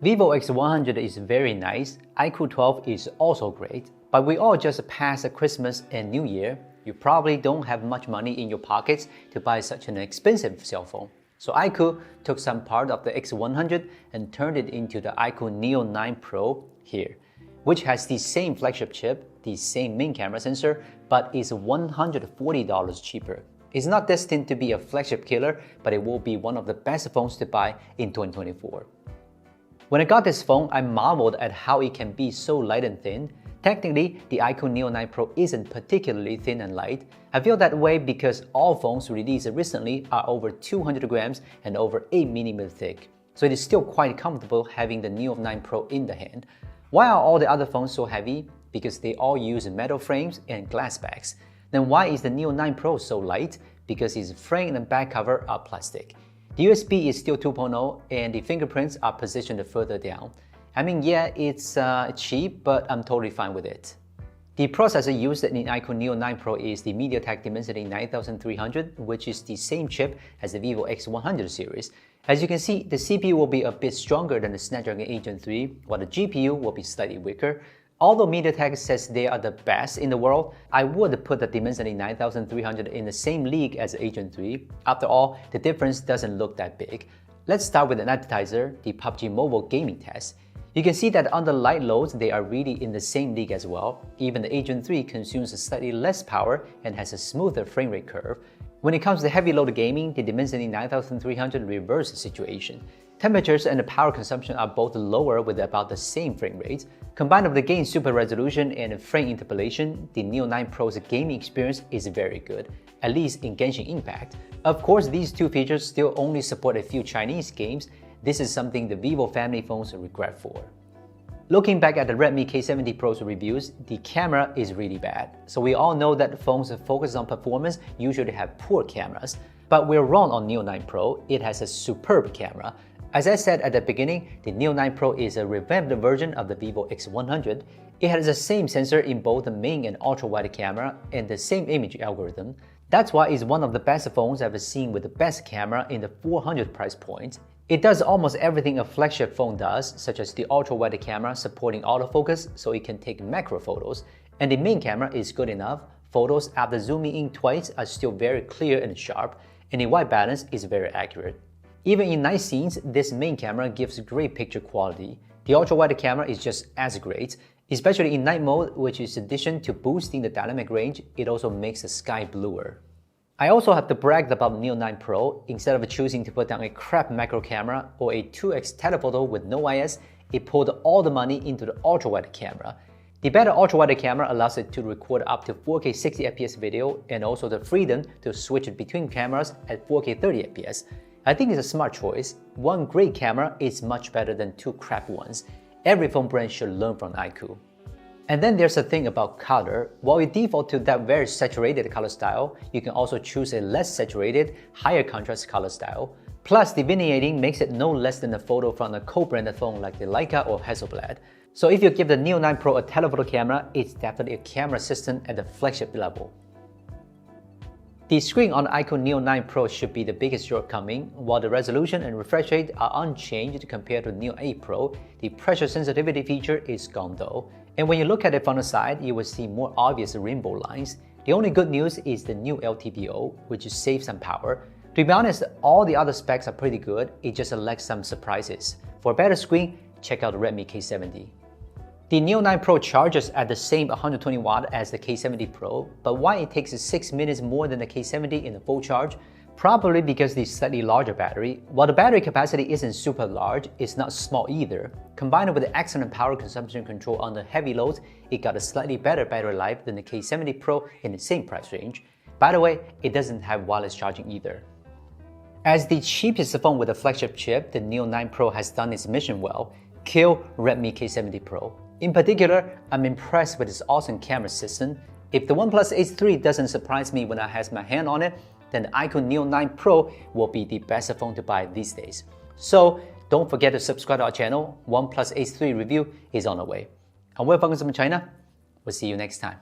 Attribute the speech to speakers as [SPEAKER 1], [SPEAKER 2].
[SPEAKER 1] Vivo X100 is very nice, iQOO 12 is also great, but we all just passed Christmas and New Year. You probably don't have much money in your pockets to buy such an expensive cell phone. So iQOO took some part of the X100 and turned it into the iQOO Neo 9 Pro here, which has the same flagship chip, the same main camera sensor, but is $140 cheaper. It's not destined to be a flagship killer, but it will be one of the best phones to buy in 2024. When I got this phone, I marveled at how it can be so light and thin. Technically, the iQOO Neo 9 Pro isn't particularly thin and light. I feel that way because all phones released recently are over 200 grams and over 8mm thick. So it is still quite comfortable having the Neo 9 Pro in the hand. Why are all the other phones so heavy? Because they all use metal frames and glass backs. Then why is the Neo 9 Pro so light? Because its frame and back cover are plastic. The USB is still 2.0 and the fingerprints are positioned further down. I mean, yeah, it's cheap, but I'm totally fine with it. The processor used in iQOO Neo 9 Pro is the MediaTek Dimensity 9300, which is the same chip as the Vivo X100 series. As you can see, the CPU will be a bit stronger than the Snapdragon 8 Gen 3, while the GPU will be slightly weaker. Although MediaTek says they are the best in the world, I would put the Dimensity 9300 in the same league as the 8 Gen 3. After all, the difference doesn't look that big. Let's start with an appetizer, the PUBG Mobile gaming test. You can see that under light loads, they are really in the same league as well. Even the 8 Gen 3 consumes slightly less power and has a smoother frame rate curve. When it comes to heavy load gaming, the Dimensity 9300 reverses the situation. Temperatures and the power consumption are both lower with about the same frame rates. Combined with the gain super resolution and frame interpolation, the Neo 9 Pro's gaming experience is very good, at least in Genshin Impact. Of course, these two features still only support a few Chinese games. This is something the Vivo family phones regret for. Looking back at the Redmi K70 Pro's reviews, the camera is really bad. So we all know that phones focused on performance usually have poor cameras. But we're wrong on Neo 9 Pro, it has a superb camera. As I said at the beginning, the Neo 9 Pro is a revamped version of the Vivo X100. It has the same sensor in both the main and ultra-wide camera and the same image algorithm. That's why it's one of the best phones I've seen with the best camera in the 400 price point. It does almost everything a flagship phone does, such as the ultra-wide camera supporting autofocus so it can take macro photos, and the main camera is good enough. Photos after zooming in twice are still very clear and sharp, and the white balance is very accurate. Even in night scenes, this main camera gives great picture quality. The ultra-wide camera is just as great, especially in night mode, which is in addition to boosting the dynamic range, it also makes the sky bluer. I also have to brag about Neo 9 Pro. Instead of choosing to put down a crap macro camera or a 2x telephoto with no IS, it pulled all the money into the ultra-wide camera. The better ultra-wide camera allows it to record up to 4K 60fps video and also the freedom to switch between cameras at 4K 30fps. I think it's a smart choice. One great camera is much better than two crap ones. Every phone brand should learn from iQOO. And then there's the thing about color. While you default to that very saturated color style, you can also choose a less saturated, higher contrast color style. Plus, the vignetting makes it no less than a photo from a co-branded phone like the Leica or Hasselblad. So if you give the Neo 9 Pro a telephoto camera, it's definitely a camera system at the flagship level. The screen on the iQOO Neo 9 Pro should be the biggest shortcoming. While the resolution and refresh rate are unchanged compared to Neo 8 Pro, the pressure sensitivity feature is gone though. And when you look at it from the side, you will see more obvious rainbow lines. The only good news is the new LTPO, which saves some power. To be honest, all the other specs are pretty good, it just lacks some surprises. For a better screen, check out the Redmi K70. The Neo 9 Pro charges at the same 120 watt as the K70 Pro, but why it takes 6 minutes more than the K70 in the full charge? Probably because the slightly larger battery. While the battery capacity isn't super large, it's not small either. Combined with the excellent power consumption control on the heavy loads, it got a slightly better battery life than the K70 Pro in the same price range. By the way, it doesn't have wireless charging either. As the cheapest phone with a flagship chip, the Neo 9 Pro has done its mission well. Kill Redmi K70 Pro. In particular, I'm impressed with its awesome camera system. If the OnePlus Ace 3 doesn't surprise me when I have my hand on it, then the iQOO Neo 9 Pro will be the best phone to buy these days. So don't forget to subscribe to our channel. OnePlus Ace 3 review is on the way. I'm Will from China. We'll see you next time.